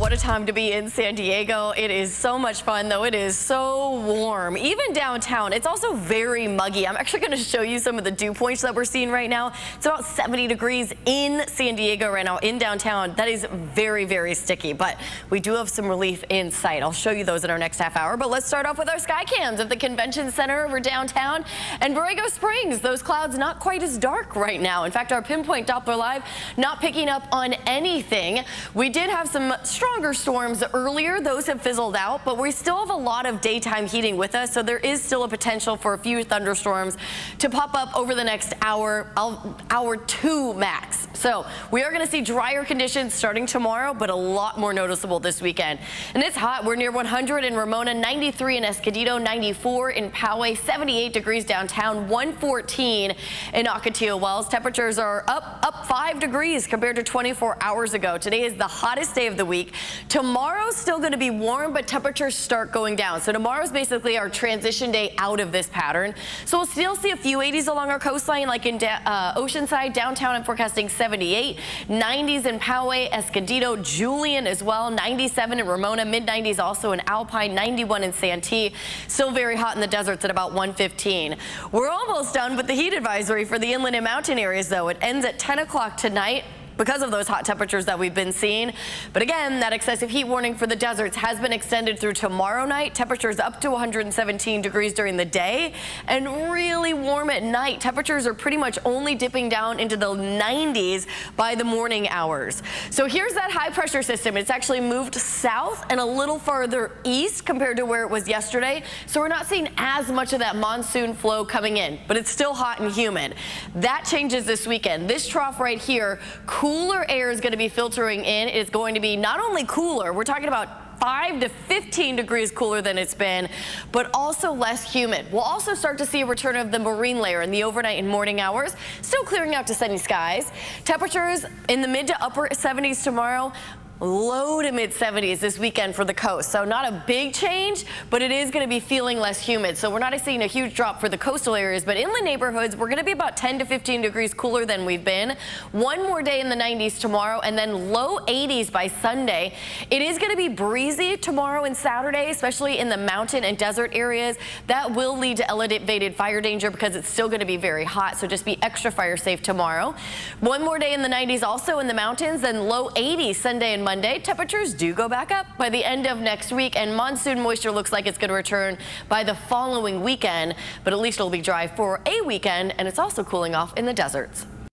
what a time to be in San Diego. It is so much fun, though. It is so warm. Even downtown, it's also very muggy. I'm actually going to show you some of the dew points that we're seeing right now. It's about 70 degrees in San Diego right now, in downtown. That is very, very sticky, but we do have some relief in sight. I'll show you those in our next half hour, but let's start off with our sky cams at the Convention Center over downtown and Borrego Springs. Those clouds not quite as dark right now. In fact, our Pinpoint Doppler Live not picking up on anything. We did have some stronger storms earlier. Those have fizzled out, but we still have a lot of daytime heating with us, so there is still a potential for a few thunderstorms to pop up over the next hour two max. So we are going to see drier conditions starting tomorrow, but a lot more noticeable this weekend. And it's hot. We're near 100 in Ramona, 93 in Escondido, 94 in Poway, 78 degrees downtown, 114 in Ocotillo Wells. Temperatures are up 5 degrees compared to 24 hours ago. Today is the hottest day of the week. Tomorrow's still going to be warm, but temperatures start going down. So tomorrow's basically our transition day out of this pattern. So we'll still see a few 80s along our coastline, like in Oceanside. Downtown, I'm forecasting 78, 90s in Poway, Escondido, Julian as well, 97 in Ramona, mid-90s also in Alpine, 91 in Santee. Still very hot in the deserts at about 115. We're almost done with the heat advisory for the inland and mountain areas, though. It ends at 10 o'clock tonight, because of those hot temperatures that we've been seeing. But again, that excessive heat warning for the deserts has been extended through tomorrow night. Temperatures up to 117 degrees during the day and really warm at night. Temperatures are pretty much only dipping down into the 90s by the morning hours. So here's that high pressure system. It's actually moved south and a little farther east compared to where it was yesterday. So we're not seeing as much of that monsoon flow coming in, but it's still hot and humid. That changes this weekend. This trough right here, cooler air is going to be filtering in. It's going to be not only cooler, we're talking about 5 to 15 degrees cooler than it's been, but also less humid. We'll also start to see a return of the marine layer in the overnight and morning hours, still clearing out to sunny skies. Temperatures in the mid to upper 70s tomorrow. Low to mid 70s this weekend for the coast. So not a big change, but it is going to be feeling less humid. So we're not seeing a huge drop for the coastal areas, but inland neighborhoods, we're going to be about 10 to 15 degrees cooler than we've been. One more day in the 90s tomorrow, and then low 80s by Sunday. It is going to be breezy tomorrow and Saturday, especially in the mountain and desert areas. That will lead to elevated fire danger because it's still going to be very hot. So just be extra fire safe tomorrow. One more day in the 90s also in the mountains, then low 80s Sunday and Monday. Temperatures do go back up by the end of next week, and monsoon moisture looks like it's going to return by the following weekend, but at least it'll be dry for a weekend, and it's also cooling off in the deserts.